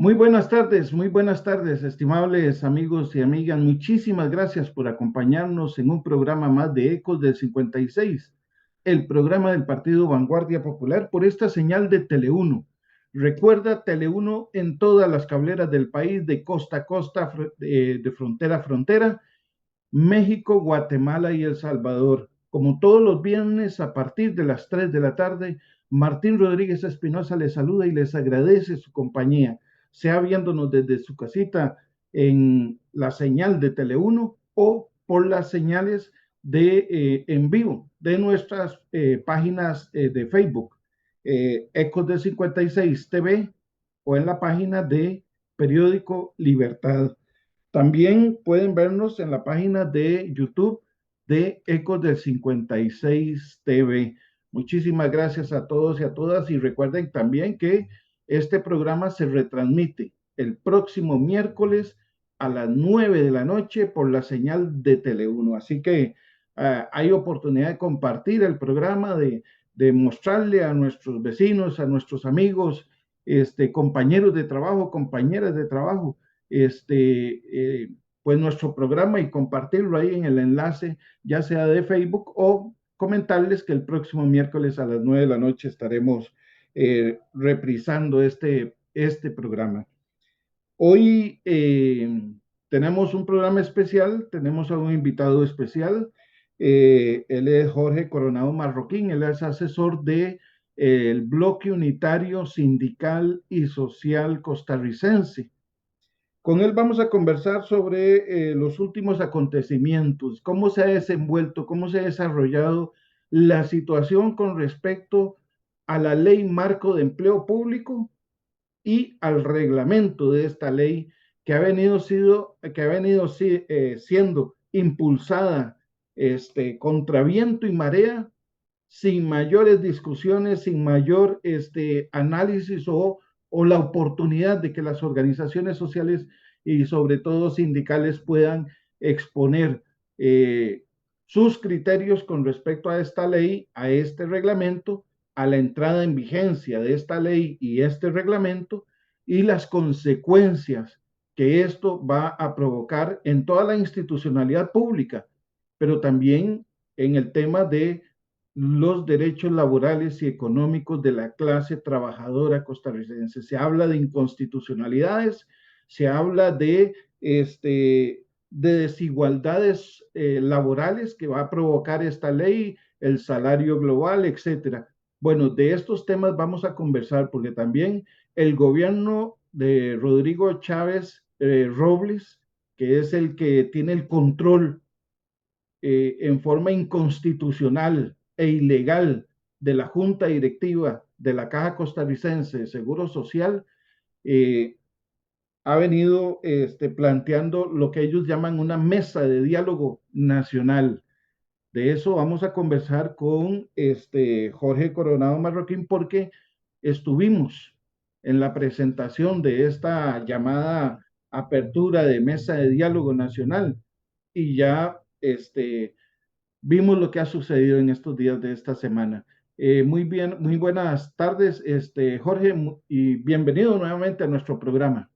Muy buenas tardes, estimables amigos y amigas. Muchísimas gracias por acompañarnos en un programa más de Ecos del 56, el programa del Partido Vanguardia Popular por esta señal de Tele1. Recuerda Tele1 en todas las cableras del país, de costa a costa, de frontera a frontera, México, Guatemala y El Salvador. Como todos los viernes a partir de las 3 de la tarde, Martín Rodríguez Espinosa les saluda y les agradece su compañía, sea viéndonos desde su casita en la señal de Tele1 o por las señales de en vivo de nuestras páginas de Facebook, Ecos de 56 TV o en la página de Periódico Libertad. También pueden vernos en la página de YouTube de Ecos del 56 TV. Muchísimas gracias a todos y a todas y recuerden también que este programa se retransmite el próximo miércoles a las 9 de la noche por la señal de Tele1. Así que hay oportunidad de compartir el programa, de mostrarle a nuestros vecinos, a nuestros amigos, compañeros de trabajo, compañeras de trabajo, pues nuestro programa y compartirlo ahí en el enlace, ya sea de Facebook o comentarles que el próximo miércoles a las 9 de la noche estaremos reprisando este programa. Hoy tenemos un programa especial, tenemos a un invitado especial. Él es Jorge Coronado Marroquín, él es asesor de el Bloque Unitario Sindical y Social Costarricense. Con él vamos a conversar sobre los últimos acontecimientos, cómo se ha desenvuelto, cómo se ha desarrollado la situación con respecto a la ley marco de empleo público y al reglamento de esta ley siendo impulsada contra viento y marea, sin mayores discusiones, sin mayor análisis o la oportunidad de que las organizaciones sociales y sobre todo sindicales puedan exponer sus criterios con respecto a esta ley, a este reglamento, a la entrada en vigencia de esta ley y este reglamento y las consecuencias que esto va a provocar en toda la institucionalidad pública, pero también en el tema de los derechos laborales y económicos de la clase trabajadora costarricense. Se habla de inconstitucionalidades, se habla de desigualdades laborales que va a provocar esta ley, el salario global, etcétera. Bueno, de estos temas vamos a conversar porque también el gobierno de Rodrigo Chávez Robles, que es el que tiene el control en forma inconstitucional e ilegal de la Junta Directiva de la Caja Costarricense de Seguro Social, eh, ha venido planteando lo que ellos llaman una mesa de diálogo nacional. De eso vamos a conversar con Jorge Coronado Marroquín porque estuvimos en la presentación de esta llamada apertura de mesa de diálogo nacional y ya vimos lo que ha sucedido en estos días de esta semana. Muy bien, muy buenas tardes, Jorge, y bienvenido nuevamente a nuestro programa.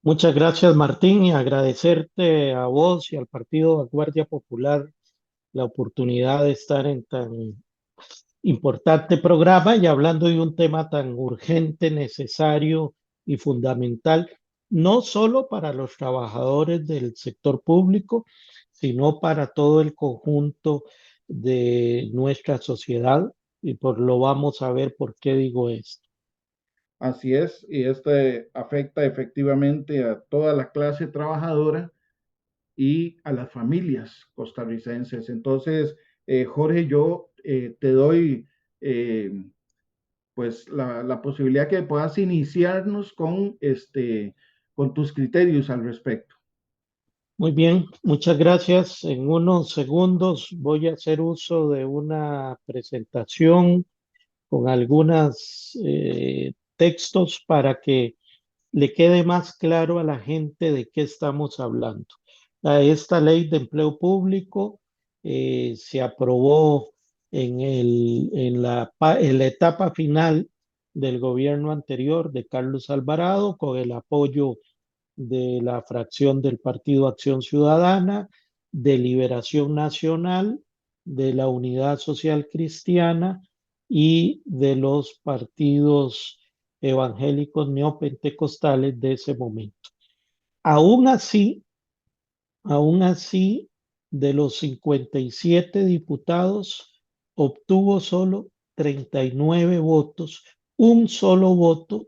Muchas gracias, Martín, y agradecerte a vos y al Partido Vanguardia Popular la oportunidad de estar en tan importante programa y hablando de un tema tan urgente, necesario y fundamental, no solo para los trabajadores del sector público, sino para todo el conjunto de nuestra sociedad. Y por lo vamos a ver por qué digo esto. Así es, y afecta efectivamente a toda la clase trabajadora y a las familias costarricenses. Entonces, Jorge, yo te doy eh, pues la posibilidad que puedas iniciarnos con tus criterios al respecto. Muy bien, muchas gracias. En unos segundos voy a hacer uso de una presentación con algunos textos para que le quede más claro a la gente de qué estamos hablando. Esta ley de empleo público se aprobó en la etapa final del gobierno anterior de Carlos Alvarado, con el apoyo de la fracción del Partido Acción Ciudadana, de Liberación Nacional, de la Unidad Social Cristiana y de los partidos evangélicos neopentecostales de ese momento. Aún así, Aún así, de los 57 diputados, obtuvo solo 39 votos, un solo voto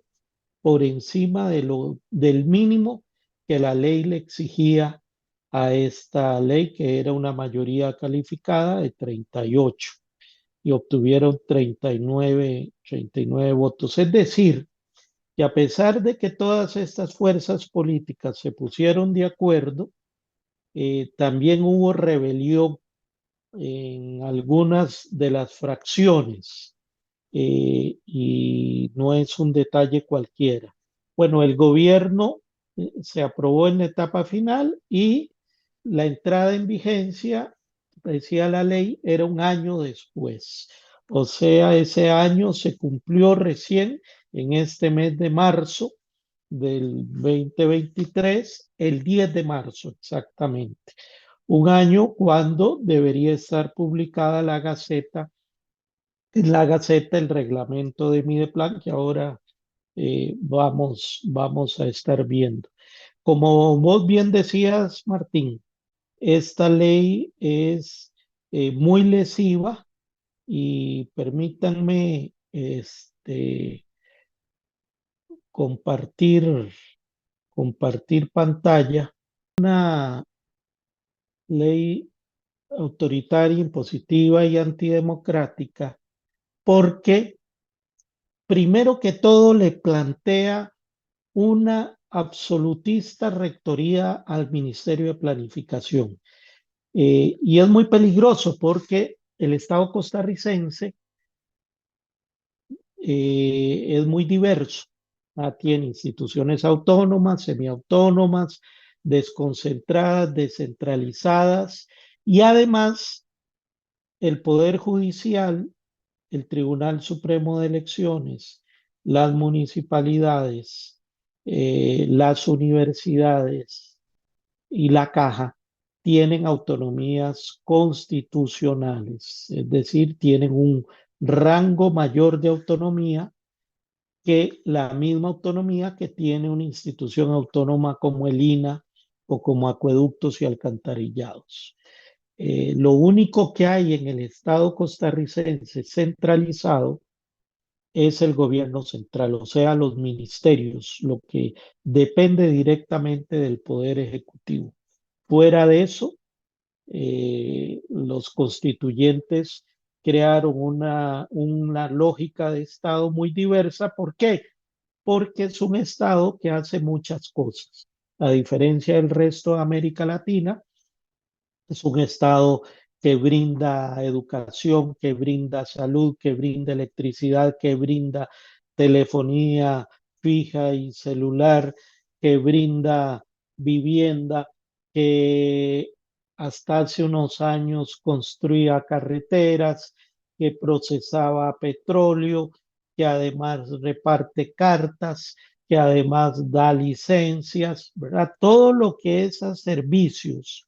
por encima del mínimo que la ley le exigía a esta ley, que era una mayoría calificada de 38, y obtuvieron 39 votos. Es decir, que a pesar de que todas estas fuerzas políticas se pusieron de acuerdo, también hubo rebelión en algunas de las fracciones, y no es un detalle cualquiera. Bueno, el gobierno se aprobó en la etapa final y la entrada en vigencia, decía la ley, era un año después. O sea, ese año se cumplió recién en este mes de marzo del 2023, el 10 de marzo exactamente. Un año cuando debería estar publicada en la Gaceta el reglamento de Mideplan, que ahora vamos a estar viendo. Como vos bien decías, Martín, esta ley es muy lesiva y permítanme compartir, compartir pantalla. Una ley autoritaria, impositiva y antidemocrática, porque primero que todo le plantea una absolutista rectoría al Ministerio de Planificación. Y es muy peligroso porque el Estado costarricense es muy diverso. Tiene instituciones autónomas, semiautónomas, desconcentradas, descentralizadas, y además el Poder Judicial, el Tribunal Supremo de Elecciones, las municipalidades, las universidades y la Caja tienen autonomías constitucionales, es decir, tienen un rango mayor de autonomía que la misma autonomía que tiene una institución autónoma como el INAH o como Acueductos y Alcantarillados. Lo único que hay en el Estado costarricense centralizado es el gobierno central, o sea, los ministerios, lo que depende directamente del Poder Ejecutivo. Fuera de eso, los constituyentes crearon una lógica de Estado muy diversa. ¿Por qué? Porque es un Estado que hace muchas cosas. A diferencia del resto de América Latina, es un Estado que brinda educación, que brinda salud, que brinda electricidad, que brinda telefonía fija y celular, que brinda vivienda, que hasta hace unos años construía carreteras, que procesaba petróleo, que además reparte cartas, que además da licencias, ¿verdad? Todo lo que es a servicios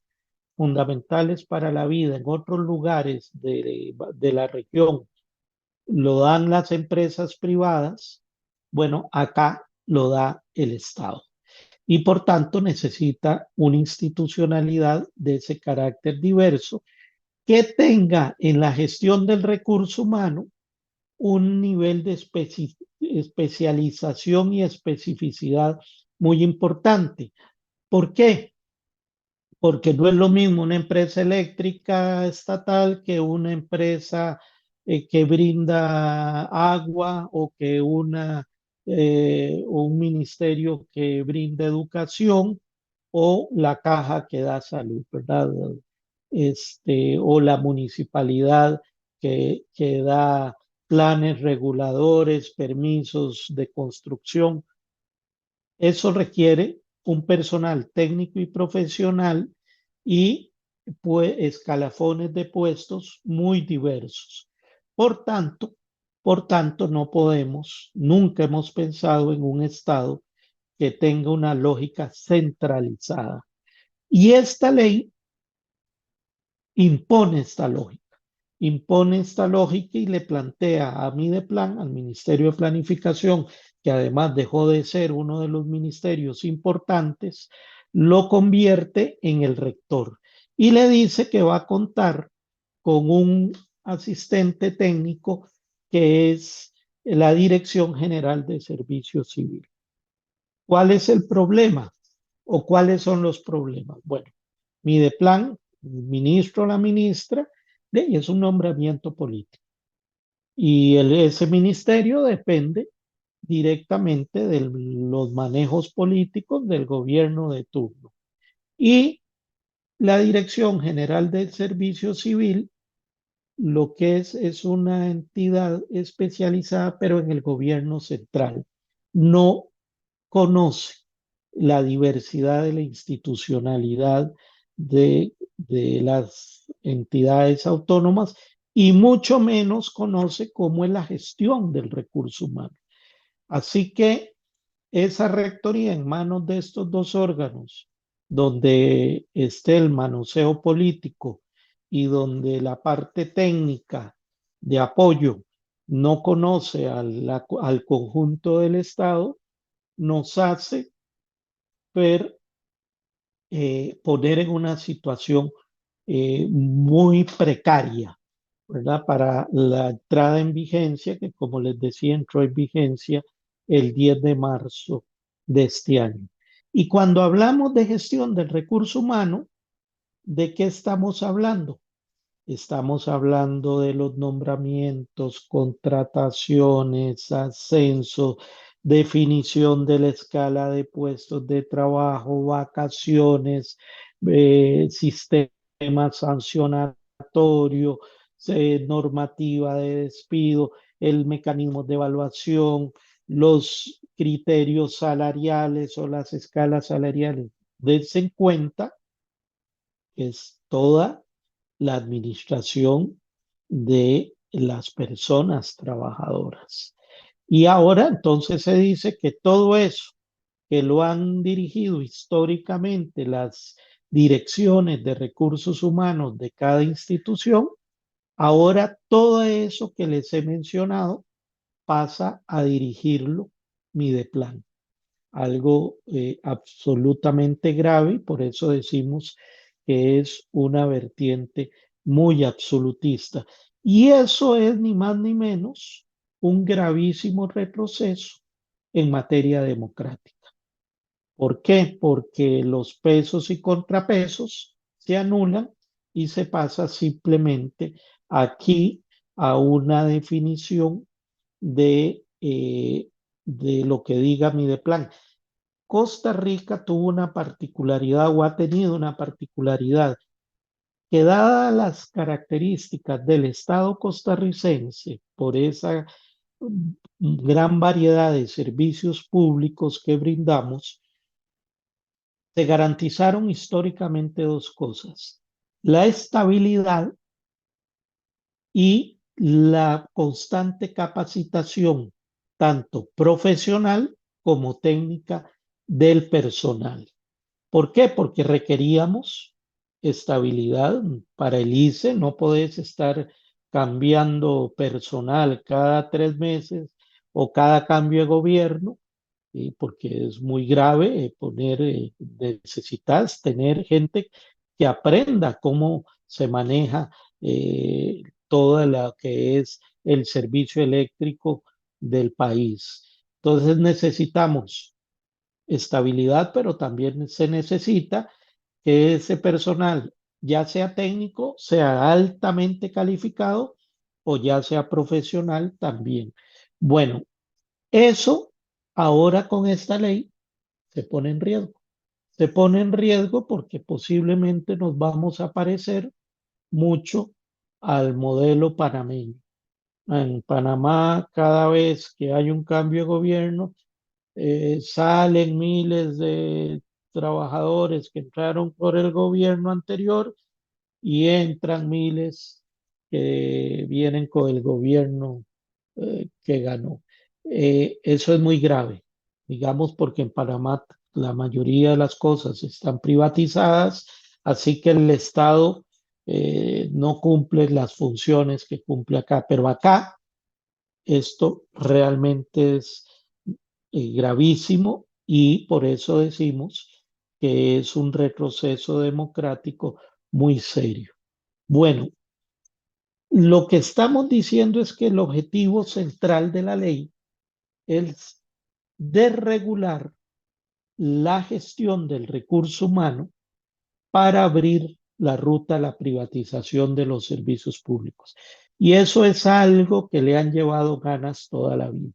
fundamentales para la vida en otros lugares de la región lo dan las empresas privadas, bueno, acá lo da el Estado. Y por tanto necesita una institucionalidad de ese carácter diverso que tenga en la gestión del recurso humano un nivel de especialización y especificidad muy importante. ¿Por qué? Porque no es lo mismo una empresa eléctrica estatal que una empresa que brinda agua, o que un ministerio que brinda educación, o la caja que da salud, ¿verdad? O la municipalidad que da planes reguladores, permisos de construcción. Eso requiere un personal técnico y profesional y pues, escalafones de puestos muy diversos. Por tanto, Por tanto, no podemos, nunca hemos pensado en un Estado que tenga una lógica centralizada. Y esta ley impone esta lógica. Impone esta lógica y le plantea a Mideplan, al Ministerio de Planificación, que además dejó de ser uno de los ministerios importantes, lo convierte en el rector y le dice que va a contar con un asistente técnico que es la Dirección General de Servicio Civil. ¿Cuál es el problema o cuáles son los problemas? Bueno, Mideplan, el ministro o la ministra, es un nombramiento político y ese ministerio depende directamente de los manejos políticos del gobierno de turno. Y la Dirección General del Servicio Civil, lo que es una entidad especializada, pero en el gobierno central. No conoce la diversidad de la institucionalidad de las entidades autónomas y mucho menos conoce cómo es la gestión del recurso humano. Así que esa rectoría en manos de estos dos órganos, donde esté el manoseo político y donde la parte técnica de apoyo no conoce al conjunto del Estado, nos hace ver, poner en una situación muy precaria, ¿verdad? Para la entrada en vigencia, que como les decía, entró en vigencia el 10 de marzo de este año. Y cuando hablamos de gestión del recurso humano, ¿de qué estamos hablando? Estamos hablando de los nombramientos, contrataciones, ascenso, definición de la escala de puestos de trabajo, vacaciones, sistema sancionatorio, normativa de despido, el mecanismo de evaluación, los criterios salariales o las escalas salariales. Dense en cuenta que es toda la administración de las personas trabajadoras. Y ahora entonces se dice que todo eso que lo han dirigido históricamente las direcciones de recursos humanos de cada institución, ahora todo eso que les he mencionado pasa a dirigirlo Mideplan. Algo absolutamente grave y por eso decimos que es una vertiente muy absolutista. Y eso es ni más ni menos un gravísimo retroceso en materia democrática. ¿Por qué? Porque los pesos y contrapesos se anulan y se pasa simplemente aquí a una definición de lo que diga Mideplan. Costa Rica tuvo una particularidad o ha tenido una particularidad que dadas las características del Estado costarricense, por esa gran variedad de servicios públicos que brindamos, se garantizaron históricamente dos cosas: la estabilidad y la constante capacitación, tanto profesional como técnica del personal. ¿Por qué? Porque requeríamos estabilidad para el ICE, no podés estar cambiando personal cada 3 meses o cada cambio de gobierno, porque es muy grave necesitas tener gente que aprenda cómo se maneja toda la que es el servicio eléctrico del país. Entonces necesitamos estabilidad, pero también se necesita que ese personal, ya sea técnico, sea altamente calificado o ya sea profesional también. Bueno, eso ahora con esta ley se pone en riesgo. Se pone en riesgo porque posiblemente nos vamos a parecer mucho al modelo panameño. En Panamá, cada vez que hay un cambio de gobierno, salen miles de trabajadores que entraron por el gobierno anterior y entran miles que vienen con el gobierno que ganó. Eso es muy grave, digamos, porque en Panamá la mayoría de las cosas están privatizadas, así que el Estado no cumple las funciones que cumple acá, pero acá esto realmente es gravísimo y por eso decimos que es un retroceso democrático muy serio. Bueno, lo que estamos diciendo es que el objetivo central de la ley es desregular la gestión del recurso humano para abrir la ruta a la privatización de los servicios públicos. Y eso es algo que le han llevado ganas toda la vida.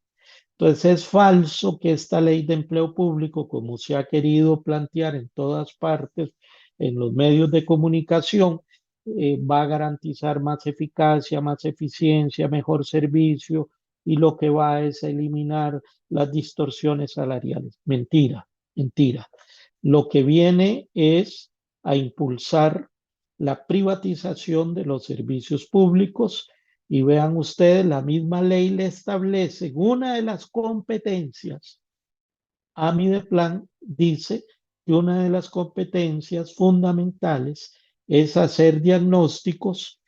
Entonces es falso que esta ley de empleo público, como se ha querido plantear en todas partes, en los medios de comunicación, va a garantizar más eficacia, más eficiencia, mejor servicio y lo que va es a eliminar las distorsiones salariales. Mentira, mentira. Lo que viene es a impulsar la privatización de los servicios públicos y vean ustedes, la misma ley le establece una de las competencias. A Mideplan dice que una de las competencias fundamentales es hacer diagnósticos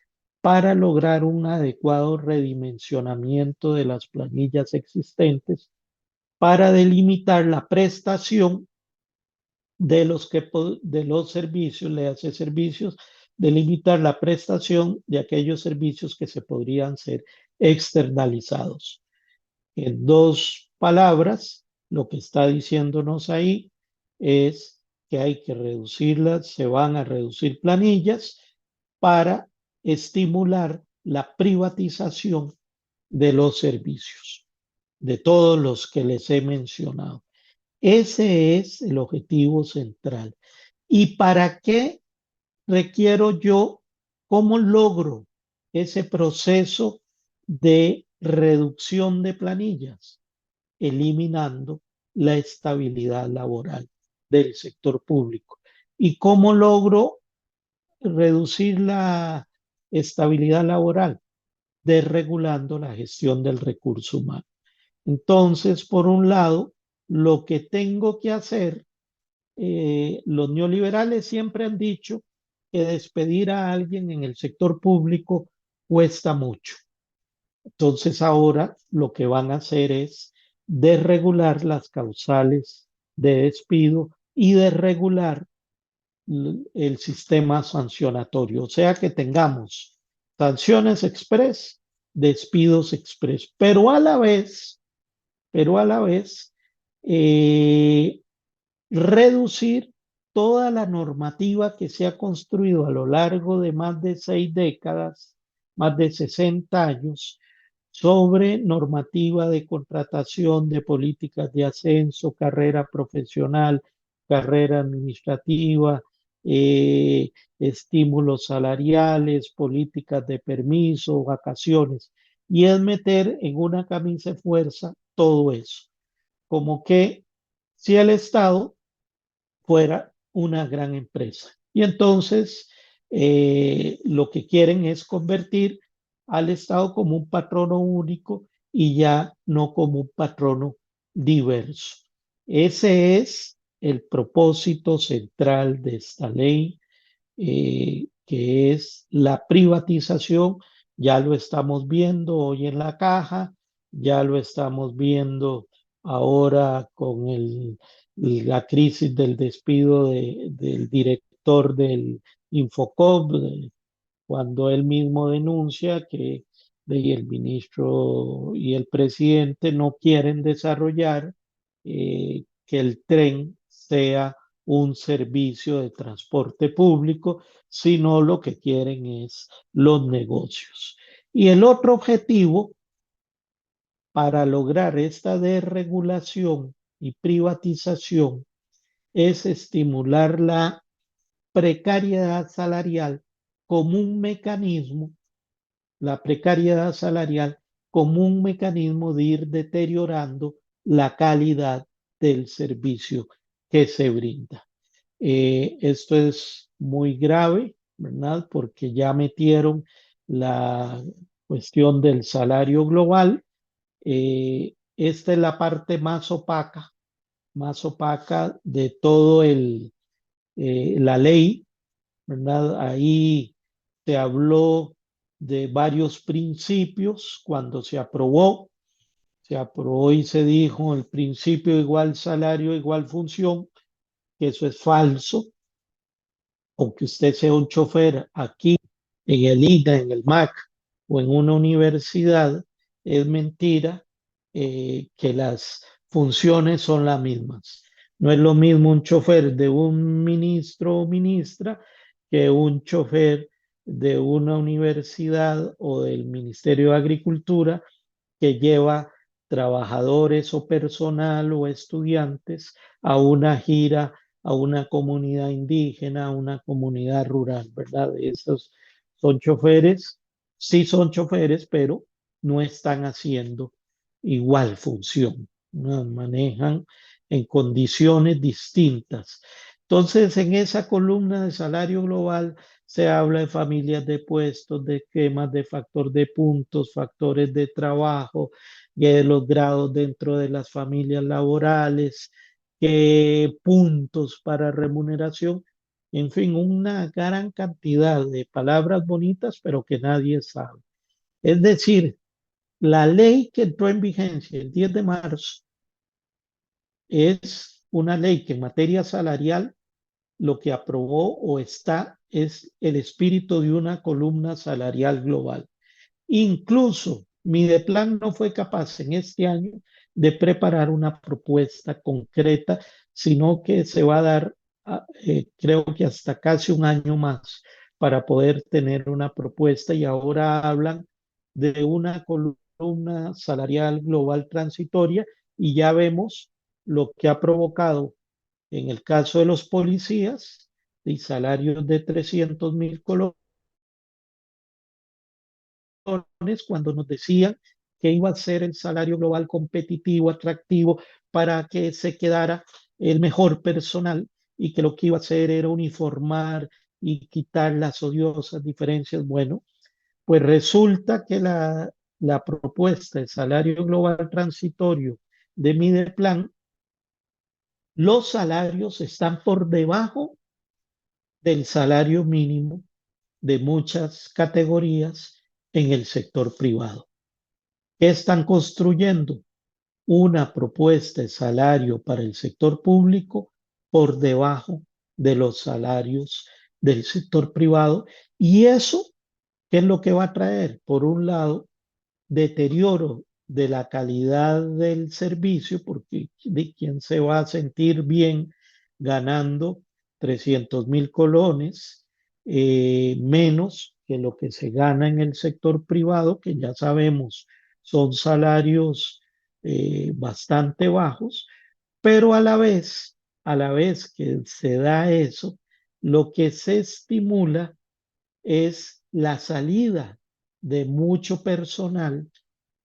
para lograr un adecuado redimensionamiento de las planillas existentes para delimitar la prestación de los servicios, le hace servicios, delimitar la prestación de aquellos servicios que se podrían ser externalizados. En dos palabras, lo que está diciéndonos ahí es que hay que reducirlas, se van a reducir planillas para estimular la privatización de los servicios, de todos los que les he mencionado. Ese es el objetivo central. ¿Y para qué requiero yo? ¿Cómo logro ese proceso de reducción de planillas? Eliminando la estabilidad laboral del sector público. ¿Y cómo logro reducir la estabilidad laboral? Desregulando la gestión del recurso humano. Entonces, por un lado, lo que tengo que hacer, los neoliberales siempre han dicho que despedir a alguien en el sector público cuesta mucho. Entonces, ahora lo que van a hacer es desregular las causales de despido y desregular el sistema sancionatorio. O sea que tengamos sanciones express, despidos express, pero a la vez eh, reducir toda la normativa que se ha construido a lo largo de más de 6 décadas, más de 60 años, sobre normativa de contratación, de políticas de ascenso, carrera profesional, carrera administrativa, eh, estímulos salariales, políticas de permiso, vacaciones, y es meter en una camisa de fuerza todo eso, como que si el Estado fuera una gran empresa. Y entonces lo que quieren es convertir al Estado como un patrono único y ya no como un patrono diverso. Ese es el propósito central de esta ley, que es la privatización. Ya lo estamos viendo hoy en la caja, ya lo estamos viendo ahora con la crisis del despido del director del Infocop, cuando él mismo denuncia que el ministro y el presidente no quieren desarrollar que el tren sea un servicio de transporte público, sino lo que quieren es los negocios. Y el otro objetivo para lograr esta desregulación y privatización es estimular la precariedad salarial como un mecanismo, la precariedad salarial como un mecanismo de ir deteriorando la calidad del servicio que se brinda. Esto es muy grave, ¿verdad? Porque ya metieron la cuestión del salario global Esta es la parte más opaca de todo la ley, ¿verdad? Ahí se habló de varios principios cuando se aprobó y se dijo el principio igual salario, igual función, que eso es falso. Aunque usted sea un chofer aquí en el INA, en el MAC o en una universidad, es mentira que las funciones son las mismas. No es lo mismo un chofer de un ministro o ministra que un chofer de una universidad o del Ministerio de Agricultura que lleva trabajadores o personal o estudiantes a una gira, a una comunidad indígena, a una comunidad rural, ¿verdad? Esos son choferes, sí son choferes, pero no están haciendo igual función, ¿no? Manejan en condiciones distintas. Entonces, en esa columna de salario global se habla de familias de puestos, de esquemas de factor de puntos, factores de trabajo, de los grados dentro de las familias laborales, puntos para remuneración, en fin, una gran cantidad de palabras bonitas, pero que nadie sabe. Es decir, la ley que entró en vigencia el 10 de marzo es una ley que en materia salarial lo que aprobó o está es el espíritu de una columna salarial global. Incluso Mideplan no fue capaz en este año de preparar una propuesta concreta, sino que se va a dar, creo que hasta casi un año más para poder tener una propuesta y ahora hablan de una columna salarial global transitoria y ya vemos lo que ha provocado en el caso de los policías y salarios de 300.000 colones cuando nos decían que iba a ser el salario global competitivo, atractivo, para que se quedara el mejor personal y que lo que iba a hacer era uniformar y quitar las odiosas diferencias. Bueno, pues resulta que la propuesta de salario global transitorio de Mideplan, los salarios están por debajo del salario mínimo de muchas categorías en el sector privado. ¿Qué están construyendo? Una propuesta de salario para el sector público por debajo de los salarios del sector privado. Y eso, ¿qué es lo que va a traer? Por un lado, deterioro de la calidad del servicio, porque de quién se va a sentir bien ganando 300.000 colones, menos que lo que se gana en el sector privado, que ya sabemos son salarios bastante bajos, pero a la vez que se da eso, lo que se estimula es la salida de mucho personal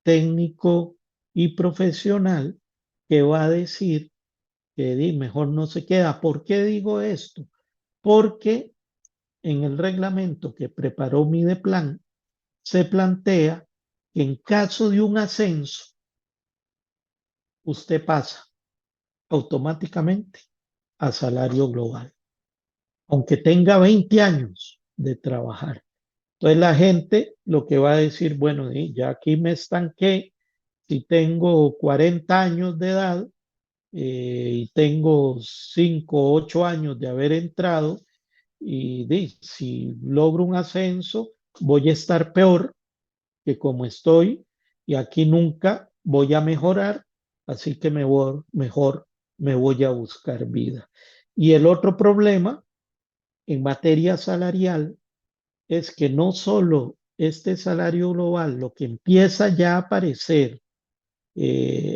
técnico y profesional que va a decir que mejor no se queda. ¿Por qué digo esto? Porque en el reglamento que preparó Mideplan se plantea que en caso de un ascenso, usted pasa automáticamente a salario global, aunque tenga 20 años de trabajar. Entonces la gente lo que va a decir, bueno, ya aquí me estanqué, si tengo 40 años de edad y tengo 5 o 8 años de haber entrado y si logro un ascenso, voy a estar peor que como estoy y aquí nunca voy a mejorar, así que mejor me voy a buscar vida. Y el otro problema en materia salarial es que no solo este salario global, lo que empieza ya a aparecer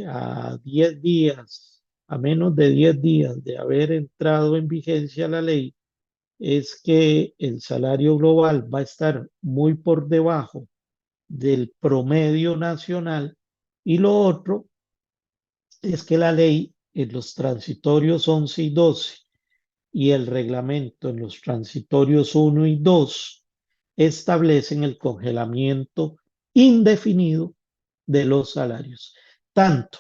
a 10 días, a menos de 10 días de haber entrado en vigencia la ley, es que el salario global va a estar muy por debajo del promedio nacional y lo otro es que la ley en los transitorios 11 y 12 y el reglamento en los transitorios 1 y 2 establecen el congelamiento indefinido de los salarios, tanto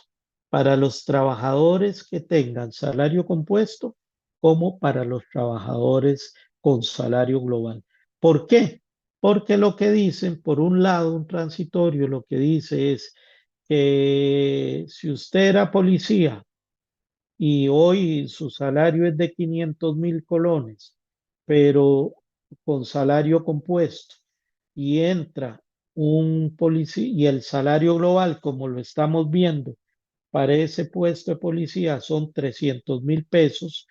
para los trabajadores que tengan salario compuesto como para los trabajadores con salario global. ¿Por qué? Porque lo que dicen, por un lado, un transitorio, lo que dice es que si usted era policía y hoy su salario es de 500.000 colones, pero con salario compuesto, y entra un policía y el salario global, como lo estamos viendo, para ese puesto de policía son 300.000 pesos,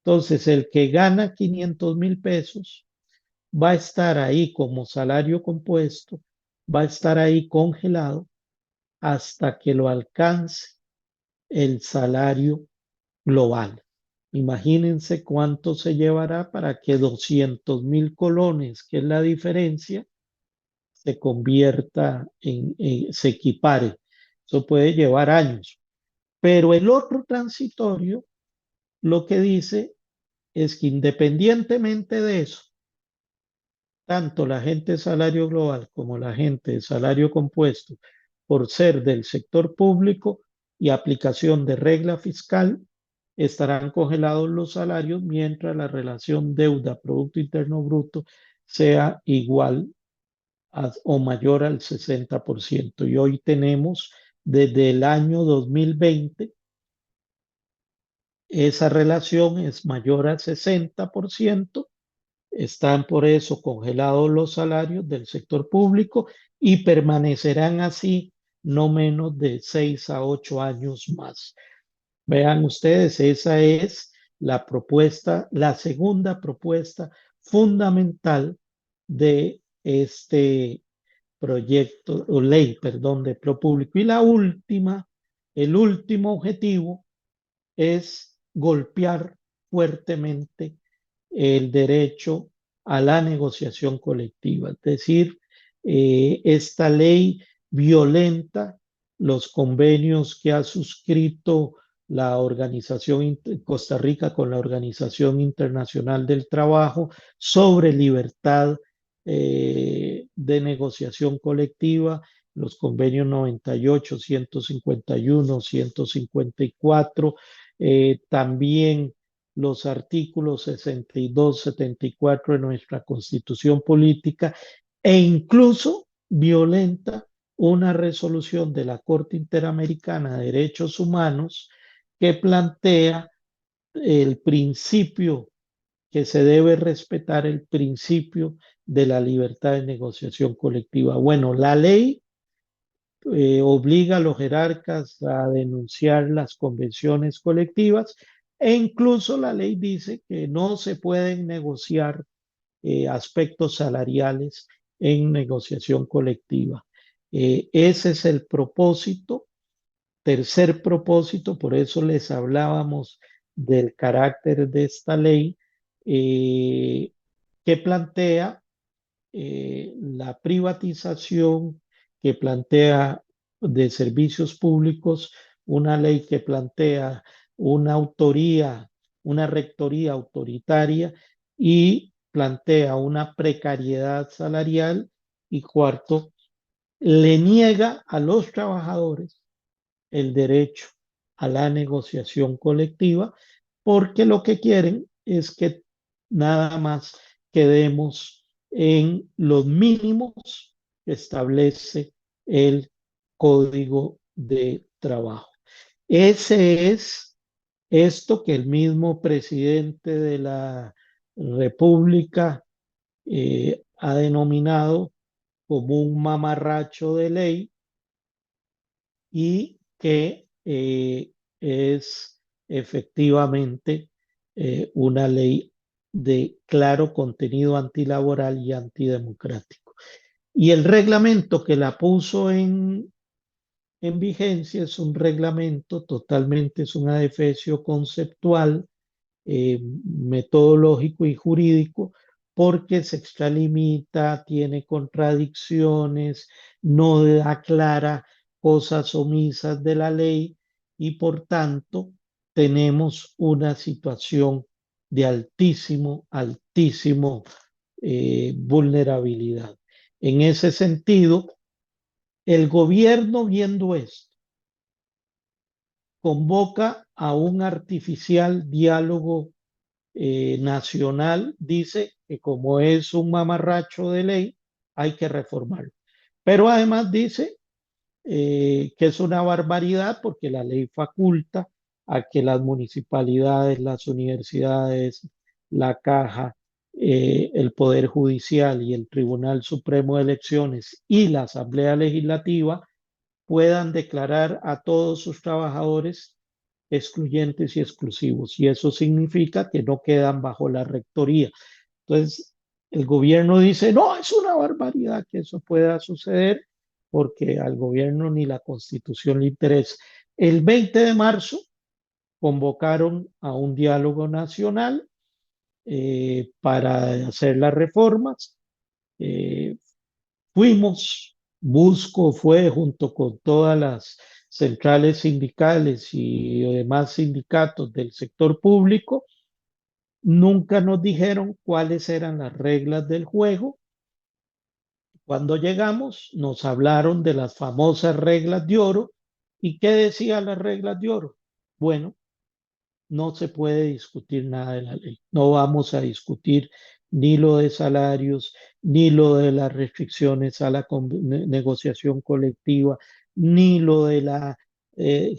entonces el que gana 500.000 pesos va a estar ahí como salario compuesto, va a estar ahí congelado hasta que lo alcance el salario global. Imagínense cuánto se llevará para que 200.000 colones, que es la diferencia, se convierta se equipare. Eso puede llevar años. Pero el otro transitorio lo que dice es que independientemente de eso, tanto la gente de salario global como la gente de salario compuesto, por ser del sector público y aplicación de regla fiscal, estarán congelados los salarios mientras la relación deuda-Producto Interno Bruto sea igual o mayor al 60%. Y hoy tenemos desde el año 2020, esa relación es mayor al 60%. Están por eso congelados los salarios del sector público y permanecerán así no menos de 6 a 8 años más. Vean ustedes, esa es la propuesta, la segunda propuesta fundamental de este proyecto o ley, perdón, de empleo público. Y la última, el último objetivo es golpear fuertemente el derecho a la negociación colectiva. Es decir, esta ley violenta los convenios que ha suscrito la organización Costa Rica con la Organización Internacional del Trabajo sobre libertad de negociación colectiva, los convenios 98, 151, 154, también los artículos 62, 74 de nuestra Constitución Política, e incluso violenta una resolución de la Corte Interamericana de Derechos Humanos que plantea el principio que se debe respetar, el principio de la libertad de negociación colectiva. Bueno, la ley obliga a los jerarcas a denunciar las convenciones colectivas, e incluso la ley dice que no se pueden negociar aspectos salariales en negociación colectiva. Ese es el propósito, tercer propósito, por eso les hablábamos del carácter de esta ley, que plantea la privatización, que plantea de servicios públicos, una ley que plantea una autoría, una rectoría autoritaria, y plantea una precariedad salarial, y cuarto, le niega a los trabajadores el derecho a la negociación colectiva, porque lo que quieren es que nada más quedemos en los mínimos que establece el Código de Trabajo. Ese es esto que el mismo presidente de la República ha denominado como un mamarracho de ley, y que es efectivamente una ley de claro contenido antilaboral y antidemocrático. Y el reglamento que la puso en vigencia es un reglamento totalmente, es un adefesio conceptual, metodológico y jurídico, porque se extralimita, tiene contradicciones, no aclara cosas omisas de la ley, y por tanto tenemos una situación de altísimo vulnerabilidad. En ese sentido, El gobierno, viendo esto, convoca a un artificial diálogo nacional, dice que como es un mamarracho de ley, hay que reformarlo. Pero además dice que es una barbaridad porque la ley faculta a que las municipalidades, las universidades, la caja, el Poder Judicial y el Tribunal Supremo de Elecciones y la Asamblea Legislativa puedan declarar a todos sus trabajadores excluyentes y exclusivos. Y eso significa que no quedan bajo la rectoría. Entonces, el gobierno dice, no, es una barbaridad que eso pueda suceder porque al gobierno ni la constitución le interesa. El 20 de marzo convocaron a un diálogo nacional para hacer las reformas. Eh, Fuimos, Busco fue junto con todas las centrales sindicales y demás sindicatos del sector público. Nunca nos dijeron cuáles eran las reglas del juego. Cuando llegamos, nos hablaron de las famosas reglas de oro. ¿Y qué decían las reglas de oro? Bueno, no se puede discutir nada de la ley. No vamos a discutir ni lo de salarios, ni lo de las restricciones a la negociación colectiva, ni lo de la eh,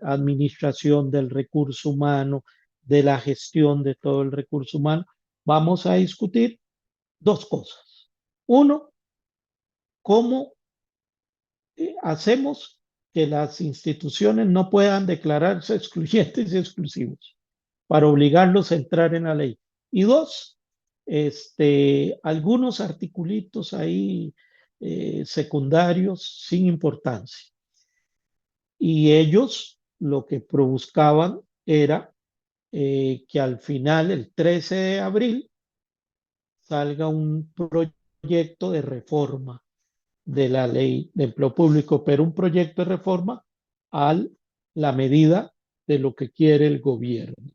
administración del recurso humano, de la gestión de todo el recurso humano. Vamos a discutir dos cosas. Uno, cómo hacemos que las instituciones no puedan declararse excluyentes y exclusivos para obligarlos a entrar en la ley. Y dos, algunos articulitos ahí secundarios sin importancia. Y ellos lo que buscaban era que al final, el 13 de abril, salga un proyecto de reforma de la ley de empleo público, pero un proyecto de reforma a la medida de lo que quiere el gobierno,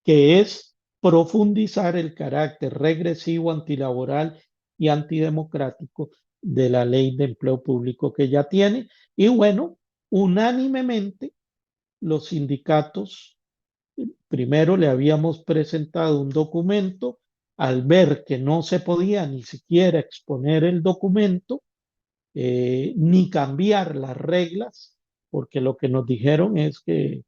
que es profundizar el carácter regresivo, antilaboral y antidemocrático de la ley de empleo público que ya tiene. Y bueno, unánimemente los sindicatos, primero le habíamos presentado un documento, al ver que no se podía ni siquiera exponer el documento, ni cambiar las reglas, porque lo que nos dijeron es que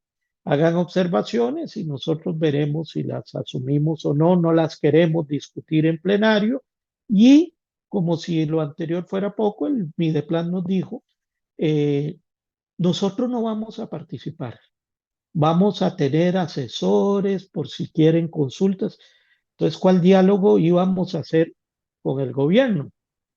hagan observaciones y nosotros veremos si las asumimos o no, no las queremos discutir en plenario. Y como si lo anterior fuera poco, el Mideplan nos dijo, eh, nosotros no vamos a participar, vamos a tener asesores por si quieren consultas. Entonces, ¿cuál diálogo íbamos a hacer con el gobierno?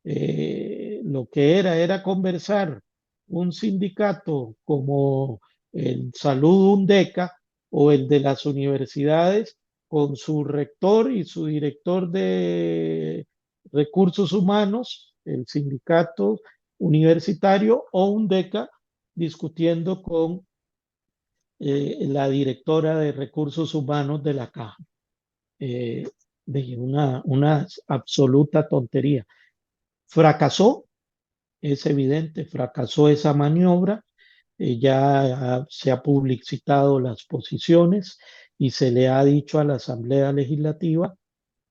Lo que era conversar un sindicato como el Salud UNDECA o el de las universidades con su rector y su director de recursos humanos, el sindicato universitario o UNDECA discutiendo con la directora de recursos humanos de la caja. De una absoluta tontería. Fracasó, es evidente, fracasó esa maniobra. Ya se ha publicitado las posiciones y se le ha dicho a la Asamblea Legislativa,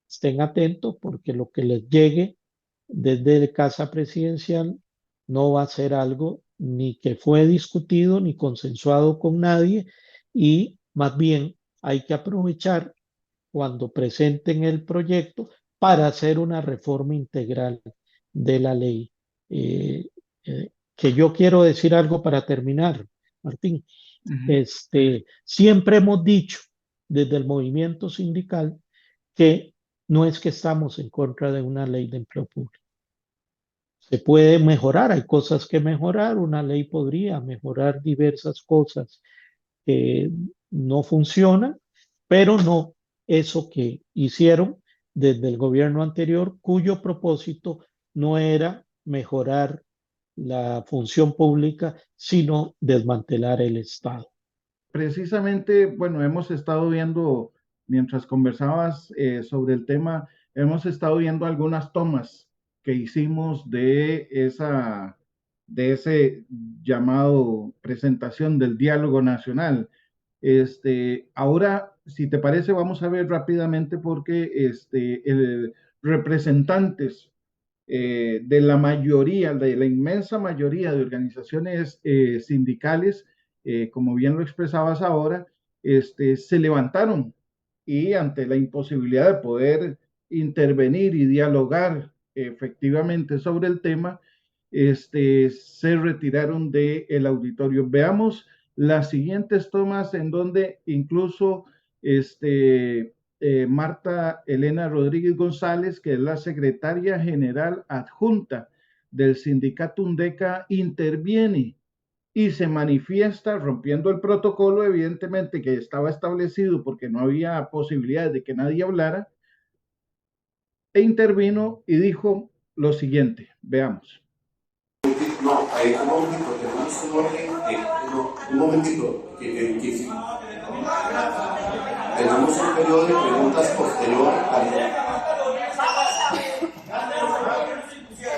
estén atentos porque lo que les llegue desde Casa Presidencial no va a ser algo ni que fue discutido ni consensuado con nadie, y más bien hay que aprovechar cuando presenten el proyecto para hacer una reforma integral de la ley. Eh, que yo quiero decir algo para terminar, Martín. Ujú. Siempre hemos dicho desde el movimiento sindical que no es que estamos en contra de una ley de empleo público. Se puede mejorar, hay cosas que mejorar, una ley podría mejorar diversas cosas que no funcionan, pero no eso que hicieron desde el gobierno anterior, cuyo propósito no era mejorar la función pública, sino desmantelar el Estado. Precisamente, bueno, hemos estado viendo, mientras conversabas sobre el tema, hemos estado viendo algunas tomas que hicimos de esa de ese llamado presentación del diálogo nacional. Ahora, si te parece, vamos a ver rápidamente porque representantes de la mayoría, de la inmensa mayoría de organizaciones sindicales, como bien lo expresabas ahora, se levantaron y ante la imposibilidad de poder intervenir y dialogar efectivamente sobre el tema, se retiraron del auditorio. Veamos las siguientes tomas en donde incluso Marta Elena Rodríguez González, que es la secretaria general adjunta del sindicato UNDECA, interviene y se manifiesta rompiendo el protocolo, evidentemente que estaba establecido porque no había posibilidad de que nadie hablara, e intervino y dijo lo siguiente, veamos. No, un momentito, tenemos un orden, no, un momentito, sí. Tenemos un periodo de preguntas posterior al...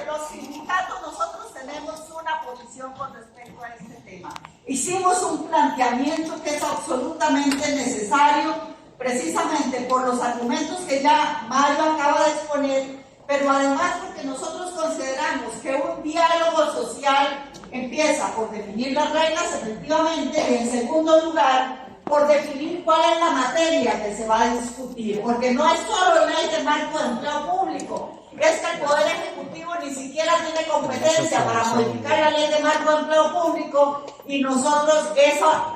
Los sindicatos nosotros tenemos una posición con respecto a este tema. Hicimos un planteamiento que es absolutamente necesario, precisamente por los argumentos que ya Mario acaba de exponer, pero además porque nosotros consideramos que un diálogo social empieza por definir las reglas, efectivamente, y en segundo lugar, por definir cuál es la materia que se va a discutir, porque no es solo ley de marco de empleo público, es que el Poder Ejecutivo ni siquiera tiene competencia para modificar la ley de marco de empleo público y nosotros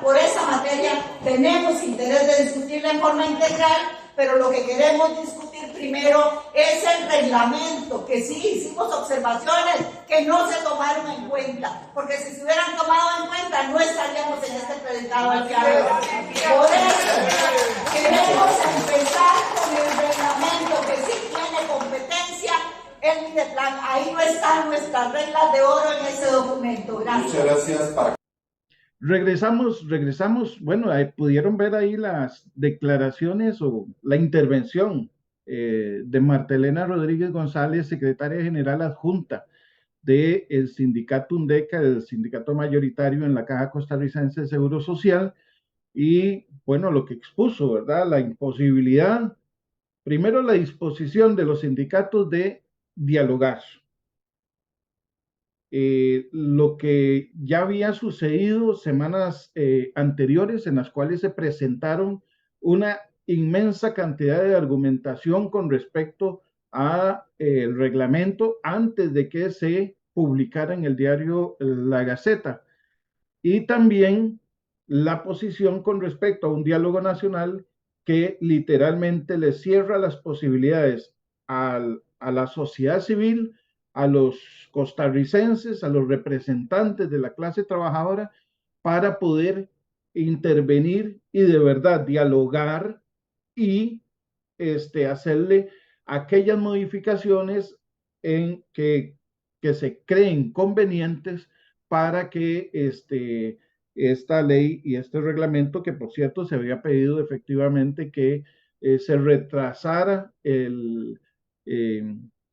por esa materia tenemos interés de discutirla en forma integral, pero lo que queremos discutir primero es el reglamento, que sí hicimos observaciones que no se tomaron en cuenta, porque si se hubieran tomado en cuenta no estaríamos en este predicado al diálogo. Por eso queremos empezar con el reglamento que sí tiene competencia, el Mideplan. Ahí no están nuestras reglas de oro en ese documento. Gracias. Muchas gracias. Regresamos, bueno, pudieron ver ahí las declaraciones o la intervención de Marta Elena Rodríguez González, secretaria general adjunta del sindicato UNDECA, del sindicato mayoritario en la Caja Costarricense de Seguro Social, y bueno, lo que expuso, ¿verdad? La imposibilidad, primero la disposición de los sindicatos de dialogar, lo que ya había sucedido semanas anteriores en las cuales se presentaron una inmensa cantidad de argumentación con respecto a el reglamento antes de que se publicara en el diario La Gaceta, y también la posición con respecto a un diálogo nacional que literalmente le cierra las posibilidades a la sociedad civil, a los costarricenses, a los representantes de la clase trabajadora, para poder intervenir y de verdad dialogar y hacerle aquellas modificaciones que se creen convenientes para que esta ley y este reglamento, que por cierto se había pedido efectivamente que se retrasara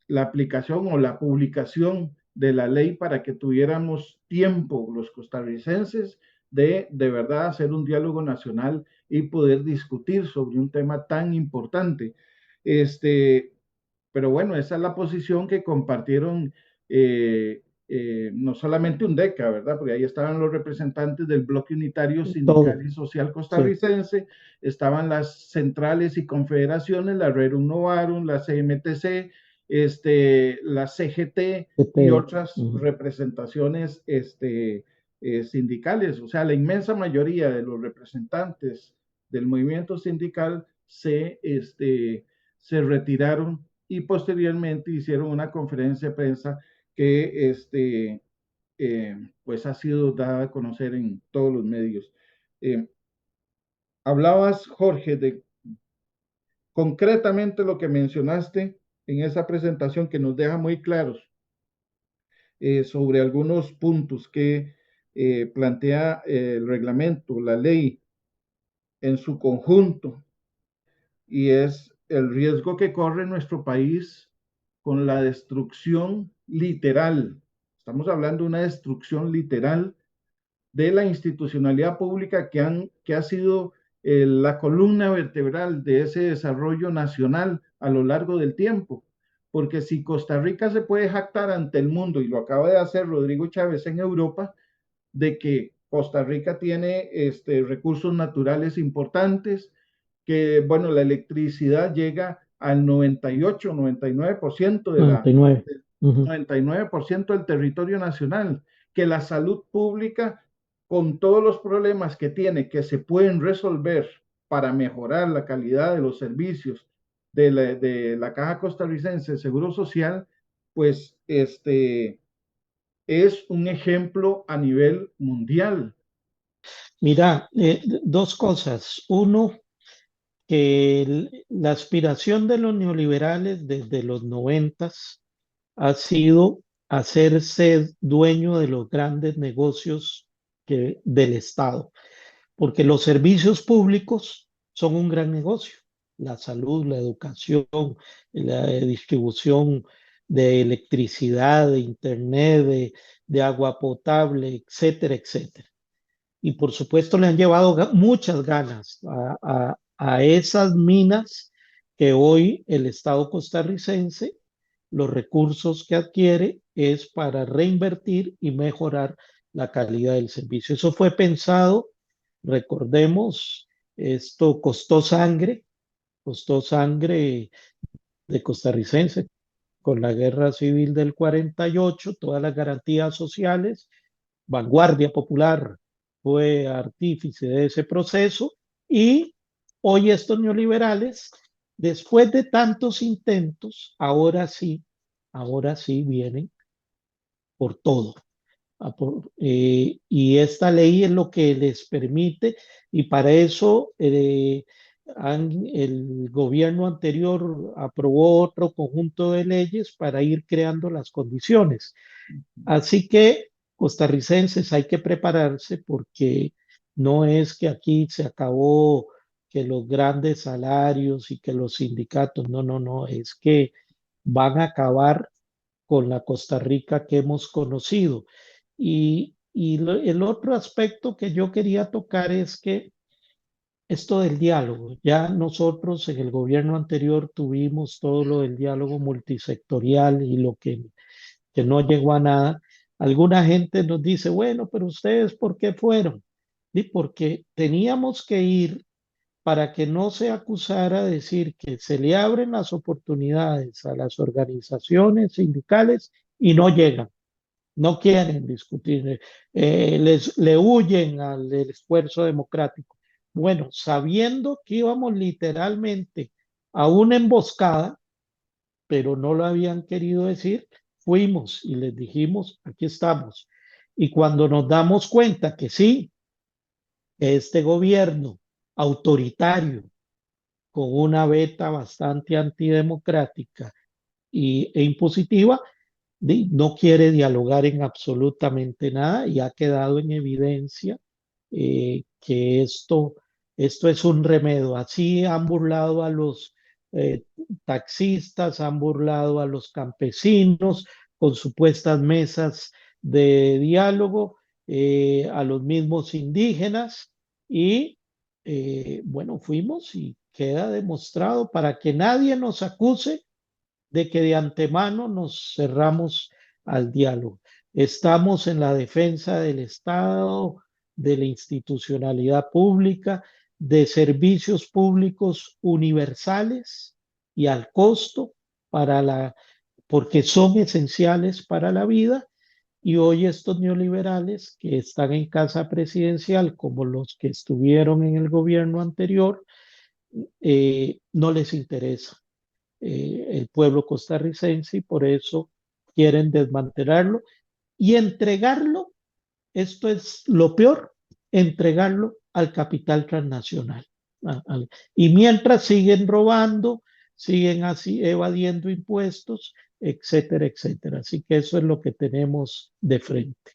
la aplicación o la publicación de la ley para que tuviéramos tiempo los costarricenses de verdad hacer un diálogo nacional y poder discutir sobre un tema tan importante. Este, pero bueno, esa es la posición que compartieron no solamente UNDECA, ¿verdad? Porque ahí estaban los representantes del Bloque Unitario Sindical y Social Costarricense, sí, estaban las centrales y confederaciones, la Rerum Novarum, la CMTC, la CGT y otras representaciones sindicales. O sea, la inmensa mayoría de los representantes del movimiento sindical se retiraron y posteriormente hicieron una conferencia de prensa que pues ha sido dada a conocer en todos los medios. Hablabas, Jorge, de concretamente lo que mencionaste en esa presentación que nos deja muy claros sobre algunos puntos que plantea el reglamento, la ley en su conjunto, y es el riesgo que corre nuestro país con la destrucción literal. Estamos hablando de una destrucción literal de la institucionalidad pública que ha sido la columna vertebral de ese desarrollo nacional a lo largo del tiempo. Porque si Costa Rica se puede jactar ante el mundo, y lo acaba de hacer Rodrigo Chávez en Europa, de que Costa Rica tiene recursos naturales importantes, que, bueno, la electricidad llega al 98, 99% de 99. del Ujú. 99% del territorio nacional, que la salud pública, con todos los problemas que tiene, que se pueden resolver para mejorar la calidad de los servicios de la Caja Costarricense de Seguro Social, pues es un ejemplo a nivel mundial. Mira, dos cosas. Uno, que la aspiración de los neoliberales desde los 90 ha sido hacerse dueño de los grandes negocios del Estado, porque los servicios públicos son un gran negocio. La salud, la educación, la distribución de electricidad, de internet, de agua potable, etcétera, etcétera. Y por supuesto le han llevado muchas ganas a esas minas que hoy el Estado costarricense, los recursos que adquiere es para reinvertir y mejorar la calidad del servicio. Eso fue pensado, recordemos, esto costó sangre de costarricense con la guerra civil del 48, todas las garantías sociales. Vanguardia Popular fue artífice de ese proceso y hoy estos neoliberales, después de tantos intentos, ahora sí vienen por todo. Y esta ley es lo que les permite, y para eso el gobierno anterior aprobó otro conjunto de leyes para ir creando las condiciones. Así que, costarricenses, hay que prepararse porque no es que aquí se acabó que los grandes salarios y que los sindicatos, no, no, no, es que van a acabar con la Costa Rica que hemos conocido. El otro aspecto que yo quería tocar es que esto del diálogo, ya nosotros en el gobierno anterior tuvimos todo lo del diálogo multisectorial y lo que no llegó a nada. Alguna gente nos dice, bueno, pero ustedes, ¿por qué fueron? Y porque teníamos que ir para que no se acusara de decir que se le abren las oportunidades a las organizaciones sindicales y no llegan, no quieren discutir, le huyen al esfuerzo democrático. Bueno, sabiendo que íbamos literalmente a una emboscada, pero no lo habían querido decir, fuimos y les dijimos, aquí estamos. Y cuando nos damos cuenta que sí, este gobierno autoritario, con una beta bastante antidemocrática e impositiva, no quiere dialogar en absolutamente nada y ha quedado en evidencia que esto es un remedio. Así han burlado a los eh, taxistas, han burlado a los campesinos con supuestas mesas de diálogo, a los mismos indígenas y bueno, fuimos y queda demostrado para que nadie nos acuse de que de antemano nos cerramos al diálogo. Estamos en la defensa del Estado, de la institucionalidad pública, de servicios públicos universales y al costo porque son esenciales para la vida. Y hoy estos neoliberales que están en casa presidencial, como los que estuvieron en el gobierno anterior, no les interesa el pueblo costarricense y por eso quieren desmantelarlo y entregarlo, esto es lo peor, entregarlo al capital transnacional. Y mientras siguen robando, siguen así evadiendo impuestos, etcétera, etcétera. Así que eso es lo que tenemos de frente.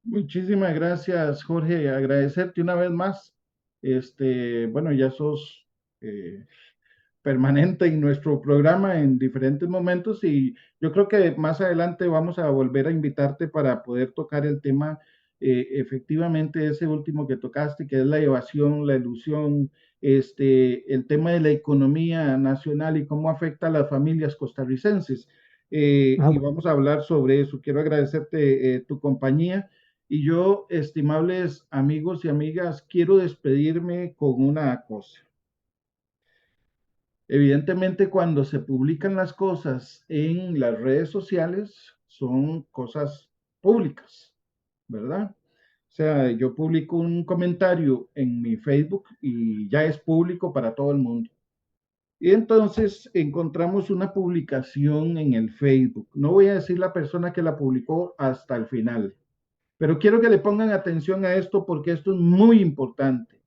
Muchísimas gracias, Jorge. Agradecerte una vez más. Bueno, ya sos permanente en nuestro programa en diferentes momentos y yo creo que más adelante vamos a volver a invitarte para poder tocar el tema, efectivamente ese último que tocaste, que es la evasión, la elusión, el tema de la economía nacional y cómo afecta a las familias costarricenses. Y Ah, vamos a hablar sobre eso. Quiero agradecerte tu compañía. Y yo, estimables amigos y amigas, quiero despedirme con una cosa. Evidentemente, cuando se publican las cosas en las redes sociales, son cosas públicas, ¿verdad? O sea, yo publico un comentario en mi Facebook y ya es público para todo el mundo. Y entonces encontramos una publicación en el Facebook. No voy a decir la persona que la publicó hasta el final, pero quiero que le pongan atención a esto porque esto es muy importante.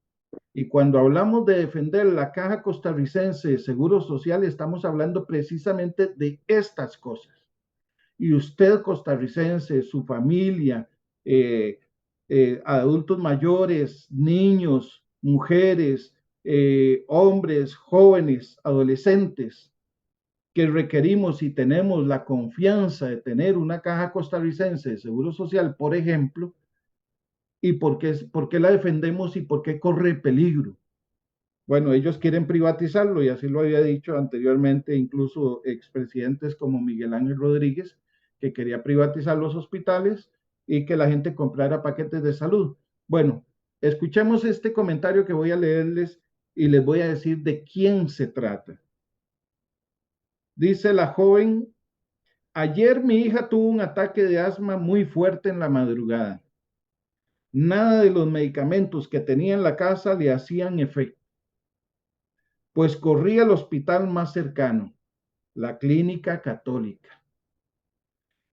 Y cuando hablamos de defender la Caja Costarricense de Seguro Social, estamos hablando precisamente de estas cosas. Y usted, costarricense, su familia, eh, adultos mayores, niños, mujeres, hombres, jóvenes, adolescentes, que requerimos y tenemos la confianza de tener una Caja Costarricense de Seguro Social, por ejemplo, y por qué la defendemos y por qué corre peligro. Bueno, ellos quieren privatizarlo y así lo había dicho anteriormente, incluso expresidentes como Miguel Ángel Rodríguez, que quería privatizar los hospitales y que la gente comprara paquetes de salud. Bueno, escuchemos este comentario que voy a leerles y les voy a decir de quién se trata. Dice la joven: ayer mi hija tuvo un ataque de asma muy fuerte en la madrugada. Nada de los medicamentos que tenía en la casa le hacían efecto, pues corrí al hospital más cercano, la Clínica Católica.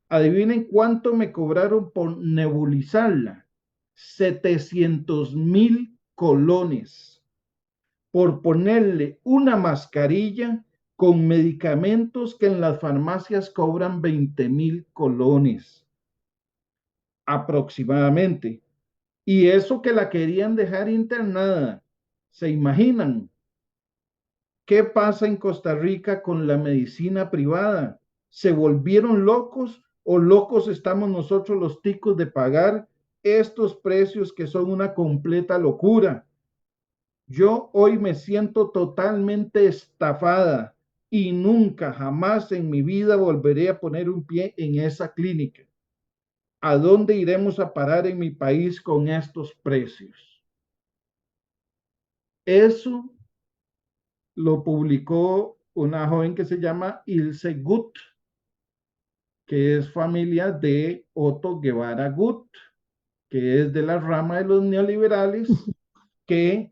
Adivinen cuánto me cobraron por nebulizarla. 700,000 colones por ponerle una mascarilla con medicamentos que en las farmacias cobran 20,000 colones aproximadamente. Y eso que la querían dejar internada. ¿Se imaginan? ¿Qué pasa en Costa Rica con la medicina privada? ¿Se volvieron locos o locos estamos nosotros los ticos de pagar estos precios que son una completa locura? Yo hoy me siento totalmente estafada y nunca, jamás en mi vida volveré a poner un pie en esa clínica. ¿A dónde iremos a parar en mi país con estos precios? Eso lo publicó una joven que se llama Ilse Gut, que es familia de Otto Guevara Gut, que es de la rama de los neoliberales que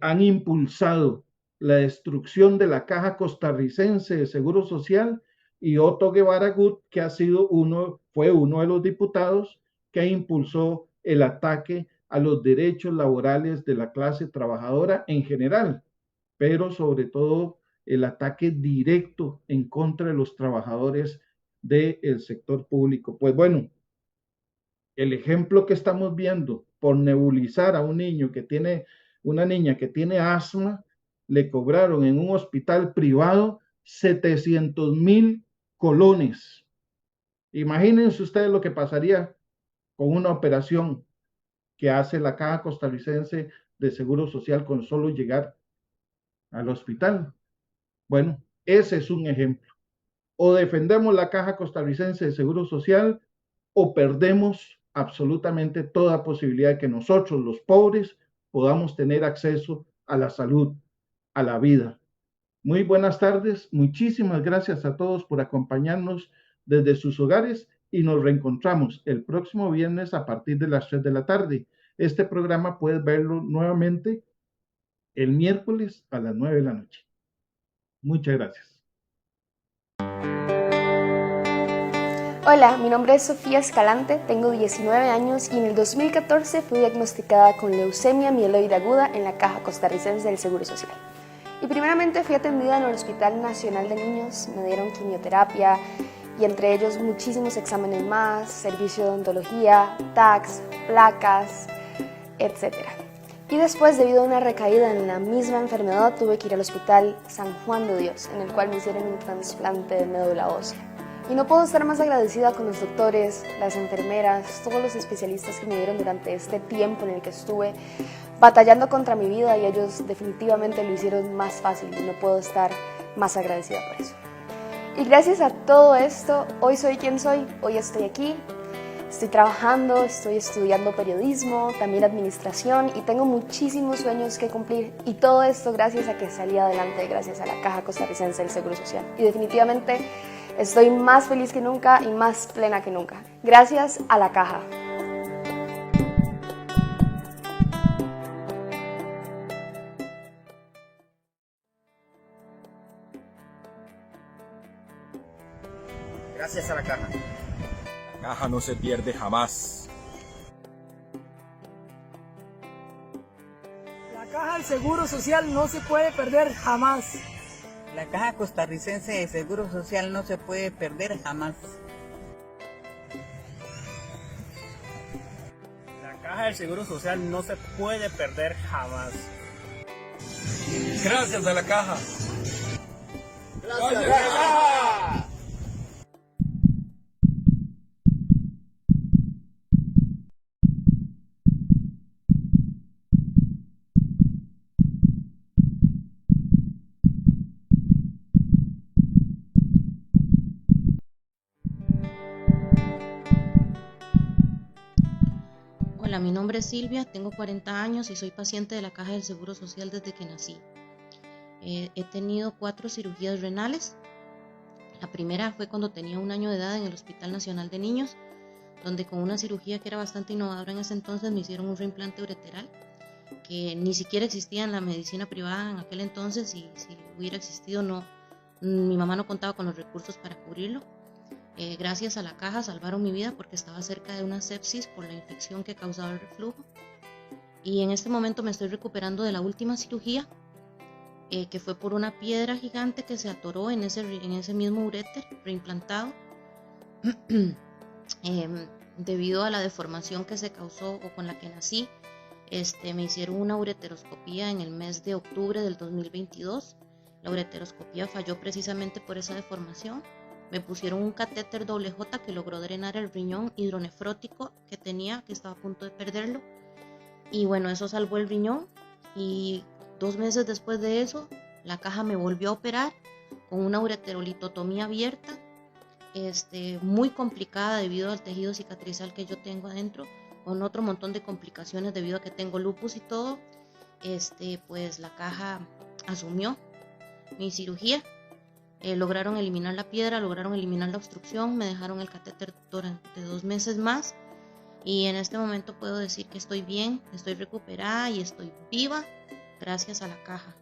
han impulsado la destrucción de la Caja Costarricense de Seguro Social, y Otto Guevara Gut, que fue uno de los diputados que impulsó el ataque a los derechos laborales de la clase trabajadora en general, pero sobre todo el ataque directo en contra de los trabajadores del sector público. Pues bueno, el ejemplo que estamos viendo por nebulizar a una niña que tiene asma, le cobraron en un hospital privado 700,000 colones. Imagínense ustedes lo que pasaría con una operación que hace la Caja Costarricense de Seguro Social con solo llegar al hospital. Bueno, ese es un ejemplo. O defendemos la Caja Costarricense de Seguro Social o perdemos absolutamente toda posibilidad de que nosotros, los pobres, podamos tener acceso a la salud, a la vida. Muy buenas tardes, muchísimas gracias a todos por acompañarnos desde sus hogares y nos reencontramos el próximo viernes a partir de las 3 de la tarde. Este programa puedes verlo nuevamente el miércoles a las 9 de la noche. Muchas gracias. Hola, mi nombre es Sofía Escalante, tengo 19 años y en el 2014 fui diagnosticada con leucemia mieloide aguda en la Caja Costarricense del Seguro Social. Y primeramente fui atendida en el Hospital Nacional de Niños, me dieron quimioterapia y entre ellos muchísimos exámenes más, servicio de odontología, tags, placas, etc. Y después, debido a una recaída en la misma enfermedad, tuve que ir al Hospital San Juan de Dios, en el cual me hicieron un trasplante de médula ósea. Y no puedo estar más agradecida con los doctores, las enfermeras, todos los especialistas que me dieron durante este tiempo en el que estuve batallando contra mi vida, y ellos definitivamente lo hicieron más fácil y no puedo estar más agradecida por eso. Y gracias a todo esto, hoy soy quien soy, hoy estoy aquí, estoy trabajando, estoy estudiando periodismo, también administración, y tengo muchísimos sueños que cumplir, y todo esto gracias a que salí adelante, gracias a la Caja Costarricense del Seguro Social. Y definitivamente estoy más feliz que nunca y más plena que nunca. Gracias a la Caja. Gracias a la Caja. La Caja no se pierde jamás. La Caja del Seguro Social no se puede perder jamás. La Caja Costarricense de Seguro Social no se puede perder jamás. La Caja del Seguro Social no se puede perder jamás. Gracias a la Caja. Gracias a la Caja. Hola, mi nombre es Silvia, tengo 40 años y soy paciente de la Caja del Seguro Social desde que nací. He tenido 4 cirugías renales. La primera fue cuando tenía 1 año de edad en el Hospital Nacional de Niños, donde con una cirugía que era bastante innovadora en ese entonces me hicieron un reimplante ureteral que ni siquiera existía en la medicina privada en aquel entonces, y si hubiera existido mi mamá no contaba con los recursos para cubrirlo. Gracias a la Caja salvaron mi vida porque estaba cerca de una sepsis por la infección que causaba el reflujo, y en este momento me estoy recuperando de la última cirugía, que fue por una piedra gigante que se atoró en ese mismo uréter reimplantado debido a la deformación que se causó o con la que nací. Me hicieron una ureteroscopía en el mes de octubre del 2022. La ureteroscopía falló precisamente por esa deformación. Me pusieron un catéter doble J que logró drenar el riñón hidronefrótico que tenía, que estaba a punto de perderlo. Y bueno, eso salvó el riñón. Y 2 meses después de eso, la Caja me volvió a operar con una ureterolitotomía abierta, muy complicada debido al tejido cicatrizal que yo tengo adentro, con otro montón de complicaciones debido a que tengo lupus y todo. Pues la Caja asumió mi cirugía. Lograron eliminar la piedra, lograron eliminar la obstrucción, me dejaron el catéter durante 2 meses más, y en este momento puedo decir que estoy bien, estoy recuperada y estoy viva gracias a la Caja.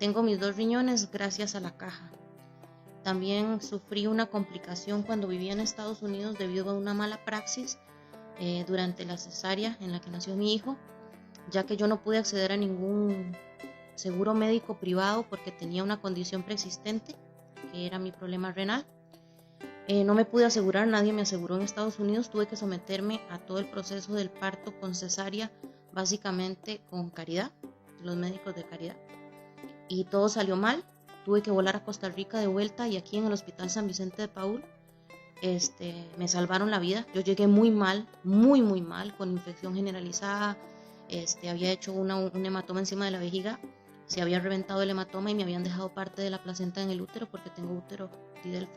Tengo mis 2 riñones gracias a la Caja. También sufrí una complicación cuando vivía en Estados Unidos debido a una mala praxis durante la cesárea en la que nació mi hijo, ya que yo no pude acceder a ningún seguro médico privado porque tenía una condición preexistente que era mi problema renal. No me pude asegurar, nadie me aseguró en Estados Unidos, tuve que someterme a todo el proceso del parto con cesárea, básicamente con Caridad, los médicos de Caridad, y todo salió mal. Tuve que volar a Costa Rica de vuelta, y aquí en el Hospital San Vicente de Paúl me salvaron la vida. Yo llegué muy mal, muy mal, con infección generalizada. Había hecho un hematoma encima de la vejiga, se había reventado el hematoma y me habían dejado parte de la placenta en el útero porque tengo útero didelfo.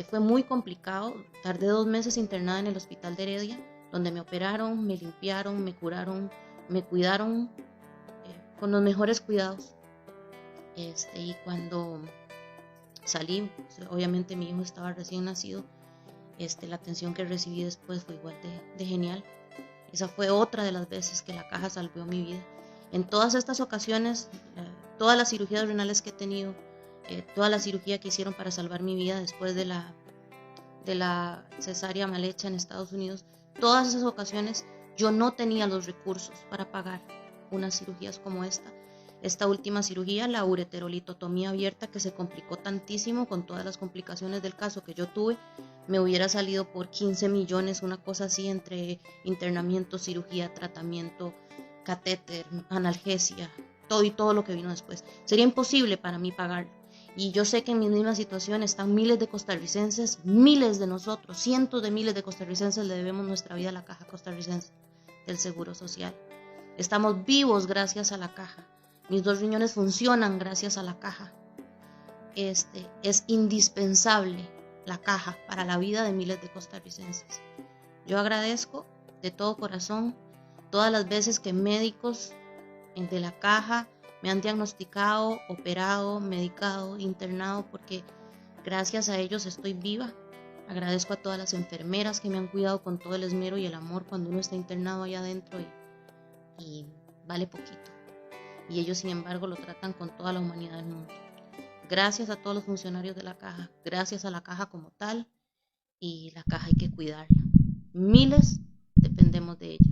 Fue muy complicado. Tardé 2 meses internada en el hospital de Heredia, donde me operaron, me limpiaron, me curaron, me cuidaron con los mejores cuidados. Y cuando salí, obviamente mi hijo estaba recién nacido, la atención que recibí después fue igual de genial. Esa fue otra de las veces que la Caja salvó mi vida. En todas estas ocasiones, todas las cirugías renales que he tenido, toda la cirugía que hicieron para salvar mi vida después de la cesárea mal hecha en Estados Unidos, todas esas ocasiones yo no tenía los recursos para pagar unas cirugías como esta. Esta última cirugía, la ureterolitotomía abierta, que se complicó tantísimo con todas las complicaciones del caso que yo tuve, me hubiera salido por 15 millones, una cosa así, entre internamiento, cirugía, tratamiento, catéter, analgesia, todo lo que vino después. Sería imposible para mí pagarlo. Y yo sé que en mi misma situación están miles de costarricenses, miles de nosotros, cientos de miles de costarricenses le debemos nuestra vida a la Caja Costarricense del Seguro Social. Estamos vivos gracias a la Caja. Mis 2 riñones funcionan gracias a la Caja. Es indispensable la Caja para la vida de miles de costarricenses. Yo agradezco de todo corazón todas las veces que médicos de la Caja me han diagnosticado, operado, medicado, internado, porque gracias a ellos estoy viva. Agradezco a todas las enfermeras que me han cuidado con todo el esmero y el amor cuando uno está internado allá adentro y vale poquito. Y ellos, sin embargo, lo tratan con toda la humanidad del mundo. Gracias a todos los funcionarios de la Caja, gracias a la Caja como tal, y la Caja hay que cuidarla. Miles dependemos de ella.